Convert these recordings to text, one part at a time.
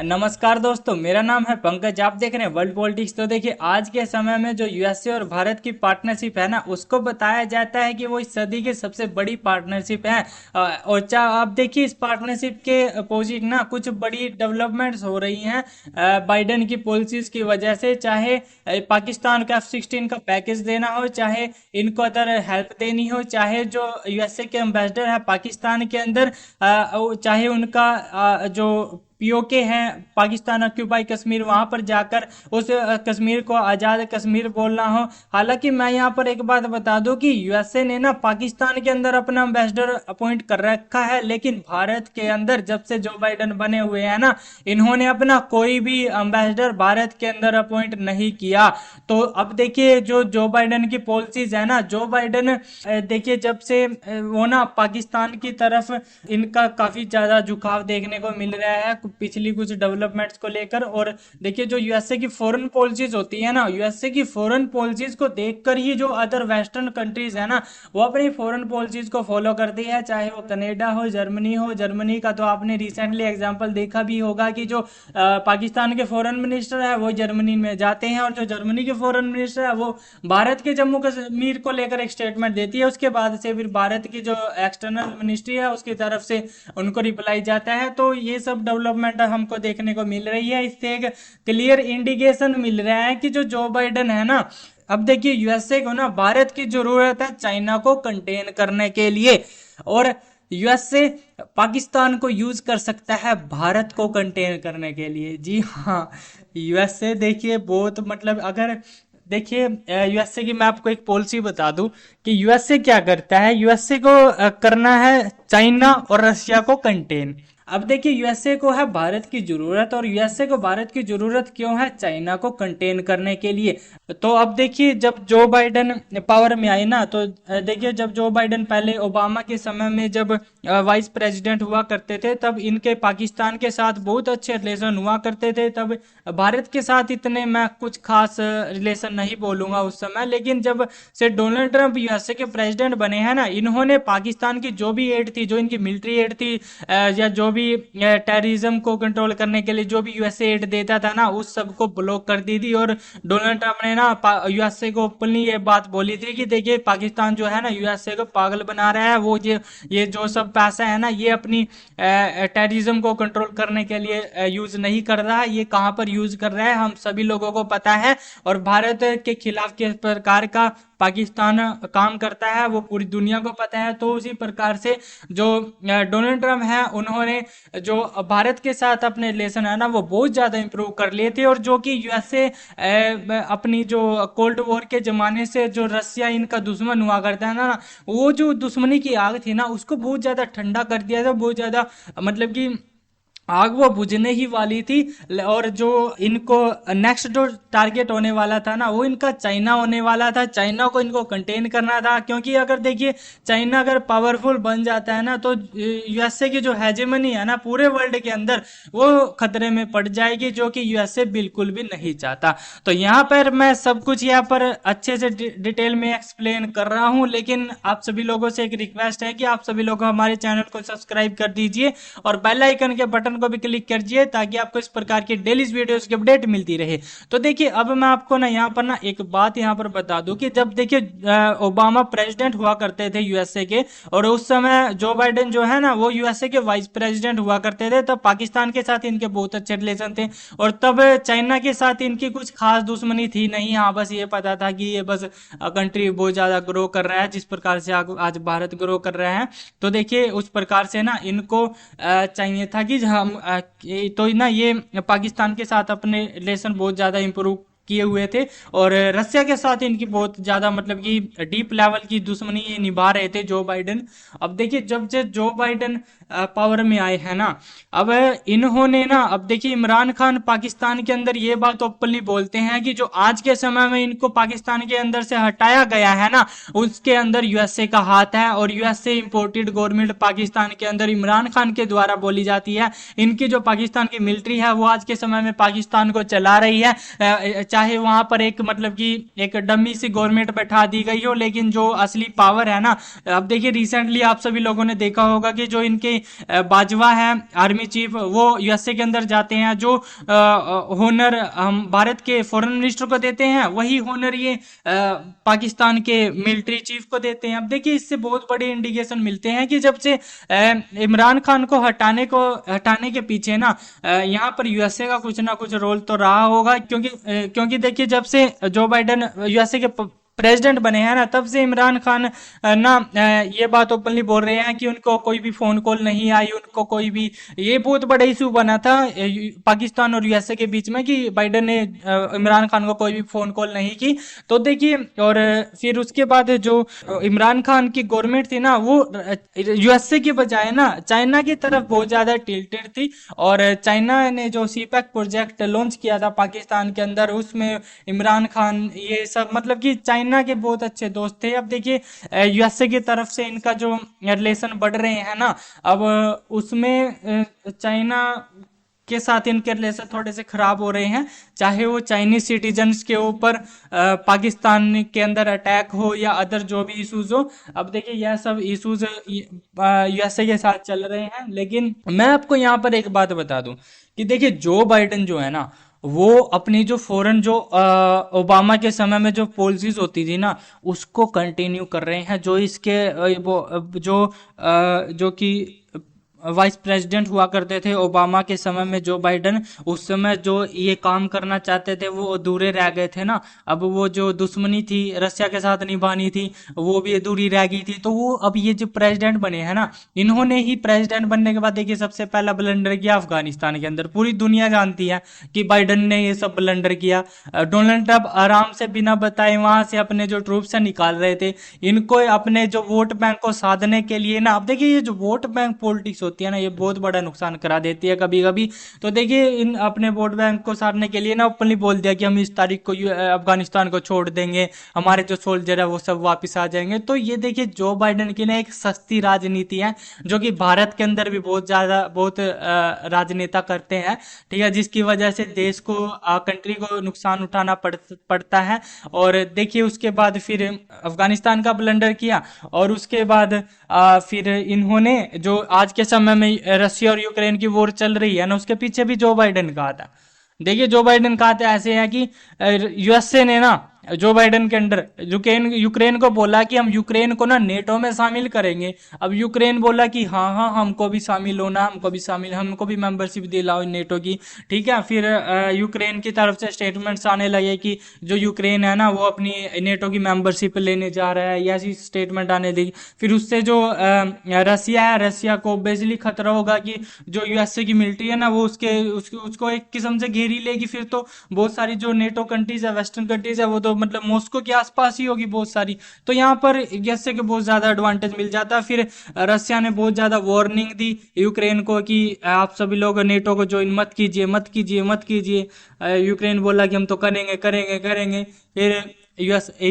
नमस्कार दोस्तों, मेरा नाम है पंकज। आप देख रहे हैं वर्ल्ड पॉलिटिक्स। तो देखिए, आज के समय में जो यूएसए और भारत की पार्टनरशिप है ना, उसको बताया जाता है कि वो इस सदी की सबसे बड़ी पार्टनरशिप है। और चाहे आप देखिए, इस पार्टनरशिप के अपोजिट ना कुछ बड़ी डेवलपमेंट्स हो रही हैं बाइडेन की पॉलिसीज की वजह से। चाहे पाकिस्तान का F-16 का पैकेज देना हो, चाहे इनको अदर हेल्प देनी हो, चाहे जो यूएसए के एम्बेसडर है पाकिस्तान के अंदर, चाहे उनका जो पीओके हैं, पाकिस्तान ऑक्यूपाई कश्मीर, वहां पर जाकर उस कश्मीर को आज़ाद कश्मीर बोलना हो। हालांकि मैं यहाँ पर एक बात बता दूं कि यूएसए ने ना पाकिस्तान के अंदर अपना एम्बेसडर अपॉइंट कर रखा है, लेकिन भारत के अंदर जब से जो बाइडन बने हुए हैं ना, इन्होंने अपना कोई भी एम्बेसडर भारत के अंदर अपॉइंट नहीं किया। तो अब देखिए, जो बाइडन की पॉलिसीज है ना, जो बाइडन देखिए जब से वो ना पाकिस्तान की तरफ इनका काफी ज्यादा झुकाव देखने को मिल रहा है पिछली कुछ डेवलपमेंट्स को लेकर। और देखिए, जो यूएसए की फॉरेन पॉलिसीज होती है ना, यूएसए की फॉरेन पॉलिसीज को देखकर ही जो अदर वेस्टर्न कंट्रीज है ना, वो अपनी फॉरेन पॉलिसीज को फॉलो करती है। चाहे वो कनाडा हो, जर्मनी हो। जर्मनी का तो आपने रिसेंटली एग्जांपल देखा भी होगा कि जो पाकिस्तान के फॉरेन मिनिस्टर है वो जर्मनी में जाते हैं, और जो जर्मनी के फॉरेन मिनिस्टर है वो भारत के जम्मू कश्मीर को लेकर एक स्टेटमेंट देती है। उसके बाद से फिर भारत की जो एक्सटर्नल मिनिस्ट्री है उसकी तरफ से उनको रिप्लाई जाता है। तो ये सब डेवलपमेंट हमको देखने को मिल रही है। इससे एक क्लियर इंडिकेशन मिल रहा है कि जो बाइडन है ना, अब देखिए यूएसए को ना भारत की जरूरत है चाइना को कंटेन करने के लिए, और यूएसए पाकिस्तान को यूज कर सकता है भारत को कंटेन करने के लिए। जी हाँ, यूएसए देखिए बहुत मतलब, अगर देखिए यूएसए की मैं आपको एक पॉलिसी बता दूं कि यूएसए क्या करता है। यूएसए को करना है चाइना और रशिया को कंटेन। अब देखिए, यूएसए को है भारत की जरूरत, और यूएसए को भारत की जरूरत क्यों है? चाइना को कंटेन करने के लिए। तो अब देखिए, जब जो बाइडन पावर में आए ना, तो देखिए जब जो बाइडन पहले ओबामा के समय में जब वाइस प्रेसिडेंट हुआ करते थे, तब इनके पाकिस्तान के साथ बहुत अच्छे रिलेशन हुआ करते थे। तब भारत के साथ इतने मैं कुछ खास रिलेशन नहीं बोलूंगा उस समय। लेकिन जब से डोनाल्ड ट्रंप यूएसए के प्रेसिडेंट बने हैं ना, इन्होंने पाकिस्तान की जो भी एड थी, जो इनकी मिलिट्री एड थी, या जो भी टेररिज्म को कंट्रोल करने के लिए जो भी यूएसए एड देता था ना, उस सब को ब्लॉक कर दी थी। और डोनाल्ड ट्रंप ने ना यूएसए को ओपनली ये बात बोली थी कि देखिए, पाकिस्तान जो है ना यूएसए को पागल बना रहा है। वो ये जो सब पैसा है ना, ये अपनी टेररिज्म को कंट्रोल करने के लिए यूज नहीं कर रहा है, ये कहां पर यूज कर रहा है हम सभी लोगों को पता है। और भारत के खिलाफ किस प्रकार का पाकिस्तान काम करता है वो पूरी दुनिया को पता है। तो उसी प्रकार से जो डोनाल्ड ट्रंप है, उन्होंने जो भारत के साथ अपने रिलेशन है ना, वो बहुत ज्यादा इंप्रूव कर लिए थे। और जो कि यूएसए अपनी जो कोल्ड वॉर के जमाने से जो रशिया इनका दुश्मन हुआ करता है ना, वो जो दुश्मनी की आग थी ना, उसको बहुत ज्यादा ठंडा कर दिया था। बहुत ज्यादा मतलब कि आग वो बुझने ही वाली थी। और जो इनको नेक्स्ट जो टारगेट होने वाला था ना, वो इनका चाइना होने वाला था। चाइना को इनको कंटेन करना था, क्योंकि अगर देखिए चाइना अगर पावरफुल बन जाता है ना, तो यूएसए की जो हेजेमनी है ना पूरे वर्ल्ड के अंदर, वो खतरे में पड़ जाएगी, जो कि यूएसए बिल्कुल भी नहीं चाहता। तो यहाँ पर मैं सब कुछ यहाँ पर अच्छे से डिटेल में एक्सप्लेन कर रहा हूँ, लेकिन आप सभी लोगों से एक रिक्वेस्ट है कि आप सभी लोग हमारे चैनल को सब्सक्राइब कर दीजिए और बेल आइकन के बटन को भी क्लिक कीजिए, ताकि आपको इस प्रकार की डेली वीडियोस की अपडेट मिलती रहे। तो देखिए, अब मैं आपको ना यहाँ पर ना एक बात यहाँ पर बता दूं कि जब देखिए ओबामा प्रेसिडेंट हुआ करते थे यूएसए के, और उस समय जो बाइडेन जो है ना, वो यूएसए के वाइस प्रेसिडेंट हुआ करते थे, तब पाकिस्तान के साथ इनके बहुत अच्छे रिलेशन थे। और तब चाइना के साथ इनकी कुछ खास दुश्मनी थी नहीं। हाँ, बस ये पता था कि ये बस कंट्री बहुत ज्यादा ग्रो कर रहा है, जिस प्रकार से आज भारत ग्रो कर रहा है। तो देखिए, उस प्रकार से ना इनको चाहिए था कि हम तो ना ये पाकिस्तान के साथ अपने रिलेशन बहुत ज्यादा इंप्रूव किए हुए थे। और रशिया के साथ इनकी बहुत ज्यादा मतलब कि डीप लेवल की दुश्मनी ये निभा रहे थे जो बाइडेन। अब देखिए, जब से जो बाइडेन पावर में आए हैं ना, अब इन्होंने ना, अब देखिए इमरान खान पाकिस्तान के अंदर ये बात ओपनली बोलते हैं कि जो आज के समय में इनको पाकिस्तान के अंदर से हटाया गया है ना, उसके अंदर यूएसए का हाथ है। और यूएसए इंपोर्टेड गवर्नमेंट पाकिस्तान के अंदर इमरान खान के द्वारा बोली जाती है। इनकी जो पाकिस्तान की मिलिट्री है, वो आज के समय में पाकिस्तान को चला रही है। चाहे वहां पर एक मतलब कि एक डमी सी गवर्नमेंट बैठा दी गई हो, लेकिन जो असली पावर है ना, अब देखिए रिसेंटली आप सभी लोगों ने देखा होगा कि जो इनके बाजवा है आर्मी चीफ, वो यूएसए के अंदर जाते हैं, जो होनर हम भारत के फॉरेन मिनिस्टर को देते हैं, वही होनर ये पाकिस्तान के मिलिट्री चीफ को देते हैं। अब देखिए इससे बहुत बड़े इंडिकेशन मिलते हैं कि जब से इमरान खान को हटाने के पीछे ना यहाँ पर यूएसए का कुछ ना कुछ रोल तो रहा होगा, क्योंकि देखिए जब से जो बाइडन यूएसए के प्रेसिडेंट बने हैं ना, तब से इमरान खान ये बात ओपनली बोल रहे हैं कि उनको कोई भी फोन कॉल नहीं आई, उनको कोई भी, ये बहुत बड़ा इशू बना था पाकिस्तान और यूएसए के बीच में कि बाइडन ने इमरान खान को कोई भी फोन कॉल नहीं की। तो देखिए, और फिर उसके बाद जो इमरान खान की गवर्नमेंट थी ना, वो यूएसए की बजाय ना चाइना की तरफ बहुत ज्यादा टिल्टेड थी, और चाइना ने जो सीपैक प्रोजेक्ट लॉन्च किया था पाकिस्तान के अंदर, उसमें इमरान खान ये सब मतलब कि चाइना के बहुत अच्छे दोस्त थे। अब देखिए यूएसए की तरफ से इनका जो रिलेशन बढ़ रहे हैं ना, अब उसमें चाइना के साथ इनके रिलेशन थोड़े से खराब हो रहे हैं, चाहे वो चाइनीज सिटीजन्स के ऊपर पाकिस्तान के अंदर अटैक हो या अदर जो भी इश्यूज हो। अब देखिए यह सब इश्यूज यूएसए के साथ चल रहे हैं। लेकिन मैं आपको यहाँ पर एक बात बता दूं कि देखिए जो बाइडन जो है ना, वो अपनी जो फॉरेन जो ओबामा के समय में जो पॉलिसीज होती थी ना, उसको कंटिन्यू कर रहे हैं। जो इसके जो कि वाइस प्रेसिडेंट हुआ करते थे ओबामा के समय में जो बाइडन, उस समय जो ये काम करना चाहते थे वो अधूरे रह गए थे ना। अब वो जो दुश्मनी थी रशिया के साथ निभानी थी, वो भी अधूरी रह गई थी। तो वो अब ये जो प्रेसिडेंट बने हैं ना, इन्होंने ही प्रेसिडेंट बनने के बाद देखिए सबसे पहला ब्लंडर किया अफगानिस्तान के अंदर। पूरी दुनिया जानती है कि बाइडन ने ये सब ब्लंडर किया। डोनाल्ड ट्रंप आराम से बिना बताए वहां से अपने जो ट्रूप्स निकाल रहे थे, इनको अपने जो वोट बैंक को साधने के लिए ना। अब देखिए ये जो वोट बैंक पॉलिटिक्स होती है ना, ये बहुत बड़ा नुकसान करा देती है कभी कभी। तो देखिए इन अपने वोट बैंक को साधने के लिए ना ओपनली बोल दिया कि हम इस तारीख को अफगानिस्तान को छोड़ देंगे, हमारे जो सोल्जर है वो सब वापस आ जाएंगे। तो ये देखिए जो बाइडन की ना एक सस्ती राजनीति है, जो कि भारत के अंदर भी बहुत राजनेता करते हैं, ठीक है, जिसकी वजह से देश को कंट्री को नुकसान उठाना पड़ता है। और देखिए उसके बाद फिर अफगानिस्तान का ब्लंडर किया, और उसके बाद फिर इन्होंने जो आज के समय में रशिया और यूक्रेन की वॉर चल रही है ना, उसके पीछे भी जो बाइडन का था। देखिए जो बाइडन का था ऐसे है कि यूएसए ने ना जो बाइडन के अंडर यूक्रेन को बोला कि हम यूक्रेन को ना नेटो में शामिल करेंगे। अब यूक्रेन बोला कि हाँ हाँ हमको भी शामिल होना, हमको भी मेंबरशिप दिलाओ नेटो की, ठीक है। फिर यूक्रेन की तरफ से स्टेटमेंट्स आने लगे कि जो यूक्रेन है ना वो अपनी नेटो की मेंबरशिप लेने जा रहा है, या ऐसी स्टेटमेंट आने लगी। फिर उससे जो रसिया है, रसिया को बेसिकली खतरा होगा कि जो यूएसए की मिलिट्री है ना वो उसको एक किस्म से घेरी लेगी। फिर तो बहुत सारी जो नेटो कंट्रीज है, वेस्टर्न कंट्रीज है, वो तो मतलब मॉस्को के आसपास ही होगी बहुत सारी। तो यहाँ पर यूएसए को बहुत ज्यादा एडवांटेज मिल जाता है। फिर रसिया ने बहुत ज्यादा वार्निंग दी यूक्रेन को कि आप सभी लोग नेटो को ज्वाइन मत कीजिए, मत कीजिए, मत कीजिए। यूक्रेन बोला कि हम तो करेंगे करेंगे करेंगे।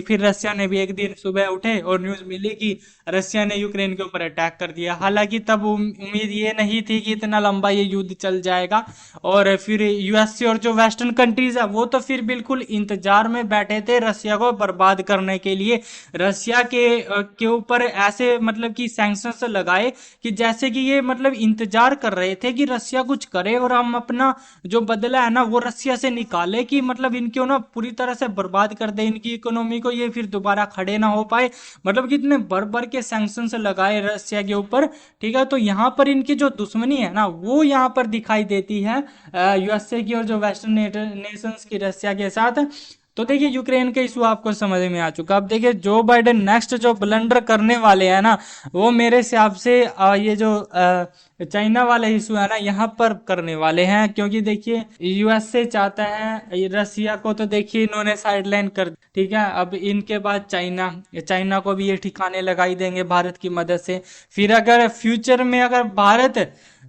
फिर रसिया ने भी एक दिन सुबह उठे और न्यूज मिली कि रसिया ने यूक्रेन के ऊपर अटैक कर दिया। हालांकि तब उम्मीद ये नहीं थी कि इतना लंबा ये युद्ध चल जाएगा। और फिर यूएसए और जो वेस्टर्न कंट्रीज है वो तो फिर बिल्कुल इंतजार में बैठे थे रसिया को बर्बाद करने के लिए। रसिया के ऊपर ऐसे मतलब कि सैंक्शंस लगाए कि जैसे कि ये मतलब इंतजार कर रहे थे कि रसिया कुछ करे और हम अपना जो बदला है ना वो रसिया से निकाले, कि मतलब इनको ना पूरी तरह से बर्बाद कर दे इनकी इकोनॉमी को, ये फिर दोबारा खड़े ना हो पाए। मतलब कि इतने भर के सैंक्शंस लगाए रसिया के ऊपर, ठीक है। तो यहाँ पर इनकी जो दुश्मनी है ना वो यहाँ पर दिखाई देती है यूएसए की और जो वेस्टर्न नेशंस की रसिया के साथ। तो देखिए यूक्रेन का इशू आपको समझ में आ चुका। अब देखिए जो बाइडेन नेक्स्ट जो ब्लंडर करने वाले हैं ना, वो मेरे हिसाब से ये जो चाइना वाला इशू है ना यहाँ पर करने वाले हैं। क्योंकि देखिए यूएसए चाहता है रसिया को, तो देखिए इन्होंने साइडलाइन कर, ठीक है। अब इनके बाद चाइना को भी ये ठिकाने लगाई देंगे भारत की मदद से। फिर अगर फ्यूचर में अगर भारत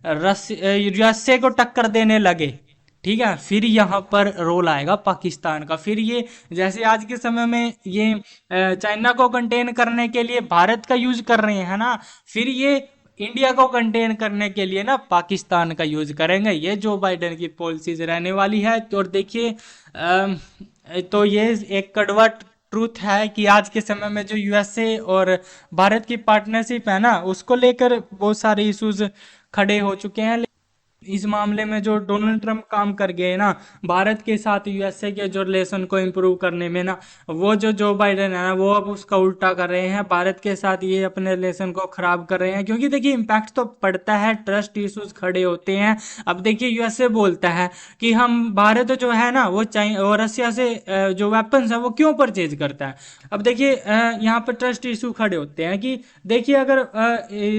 यूएसए को टक्कर देने लगे, ठीक है, फिर यहाँ पर रोल आएगा पाकिस्तान का। फिर ये जैसे आज के समय में ये चाइना को कंटेन करने के लिए भारत का यूज कर रहे हैं ना, फिर ये इंडिया को कंटेन करने के लिए ना पाकिस्तान का यूज करेंगे। ये जो बाइडेन की पॉलिसीज रहने वाली है। तो और देखिए तो ये एक कड़वा ट्रूथ है कि आज के समय में जो यूएसए और भारत की पार्टनरशिप है ना, उसको लेकर बहुत सारे इश्यूज खड़े हो चुके हैं। इस मामले में जो डोनाल्ड ट्रंप काम कर गए ना भारत के साथ यूएसए के जो रिलेशन को इम्प्रूव करने में ना, वो जो बाइडेन है ना वो अब उसका उल्टा कर रहे हैं। भारत के साथ ये अपने रिलेशन को खराब कर रहे हैं, क्योंकि देखिए इम्पैक्ट तो पड़ता है, ट्रस्ट इश्यूज खड़े होते हैं। अब देखिए यूएसए बोलता है कि हम भारत जो है ना वो और रशिया से जो वेपन्स है वो क्यों परचेज करता है। अब देखिए यहाँ पर ट्रस्ट इशू खड़े होते हैं कि देखिए अगर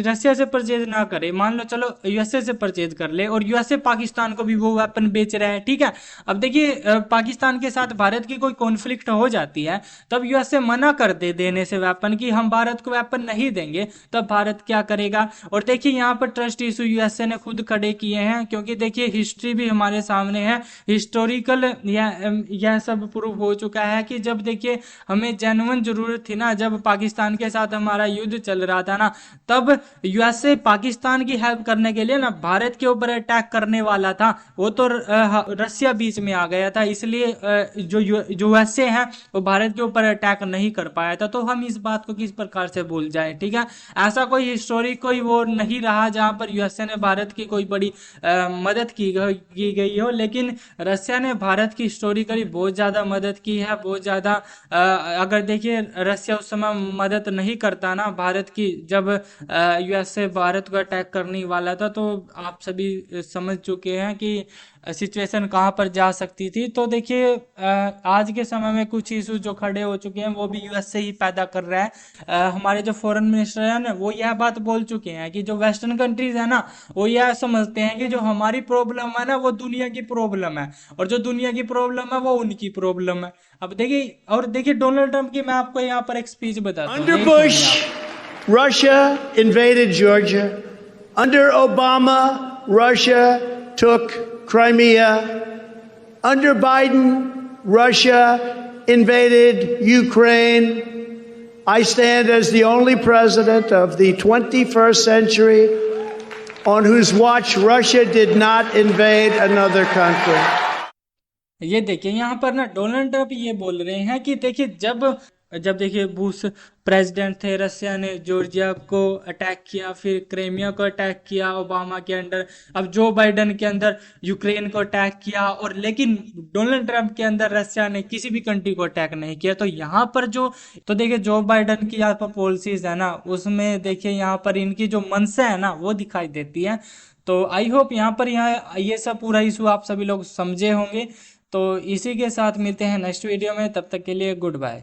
रशिया से परचेज ना करे, मान लो चलो यूएसए से परचेज कर ले और यूएसए पाकिस्तान को भी वो वेपन बेच रहा है, ठीक है। अब देखिए पाकिस्तान के साथ भारत की कोई कॉन्फ्लिक्ट हो जाती है, तब यूएसए मना कर दे देने से वेपन की हम भारत को वेपन नहीं देंगे, तब भारत क्या करेगा। और देखिए यहाँ पर ट्रस्ट इशू यूएसए ने खुद खड़े किए हैं, क्योंकि देखिए हिस्ट्री भी हमारे सामने है, हिस्टोरिकल यह सब प्रूव हो चुका है कि जब देखिए हमें जेन्युइन जरूरत थी ना, जब पाकिस्तान के साथ हमारा युद्ध चल रहा था ना, तब यूएसए पाकिस्तान की हेल्प करने के लिए ना भारत के ऊपर अटैक करने वाला था। वो तो रसिया बीच में आ गया था, इसलिए जो यूएसए है वो भारत के ऊपर अटैक नहीं कर पाया था। तो हम इस बात को किस प्रकार से भूल जाए, ठीक है। ऐसा कोई हिस्टोरिक कोई वो नहीं रहा जहां पर यूएसए ने भारत की कोई बड़ी मदद की गई हो, लेकिन रसिया ने भारत की हिस्टोरिकली बहुत ज़्यादा मदद की है, बहुत ज़्यादा। अगर देखिए रसिया उस समय मदद नहीं करता ना भारत की, जब यूएसए भारत को अटैक करने वाला था, तो आप सभी समझ चुके हैं कि सिचुएशन कहाँ पर जा सकती थी। तो देखिए आज के समय में कुछ इशू जो खड़े हो चुके हैं वो भी यूएस से ही पैदा कर रहा है। हमारे जो फॉरेन मिनिस्टर है ना वो यह बात बोल चुके हैं कि जो वेस्टर्न कंट्रीज है ना वो यह समझते हैं कि जो हमारी प्रॉब्लम है ना वो दुनिया की प्रॉब्लम है, और जो दुनिया की प्रॉब्लम है वो उनकी प्रॉब्लम है। अब देखिए, और देखिए डोनाल्ड ट्रंप की मैं आपको यहाँ पर एक स्पीच बताता हूँ। Under Bush, Russia invaded Georgia. Under Obama, Russia took Crimea. Under Biden, Russia invaded Ukraine. I stand as the only president of the 21st century on whose watch Russia did not invade another country. ये देखिए यहाँ पर ना Donald Trump ये बोल रहे हैं कि देखिए जब देखिए बुश प्रेसिडेंट थे, रसिया ने जॉर्जिया को अटैक किया, फिर क्रीमिया को अटैक किया ओबामा के अंडर, अब जो बाइडन के अंदर यूक्रेन को अटैक किया, और लेकिन डोनाल्ड ट्रंप के अंदर रसिया ने किसी भी कंट्री को अटैक नहीं किया। तो यहाँ पर तो देखिए जो बाइडन की यहाँ पर पॉलिसीज है ना उसमें देखिए यहाँ पर इनकी जो मंशा है ना वो दिखाई देती है। तो आई होप यहाँ ये सब पूरा इशू आप सभी लोग समझे होंगे। तो इसी के साथ मिलते हैं नेक्स्ट वीडियो में, तब तक के लिए गुड बाय।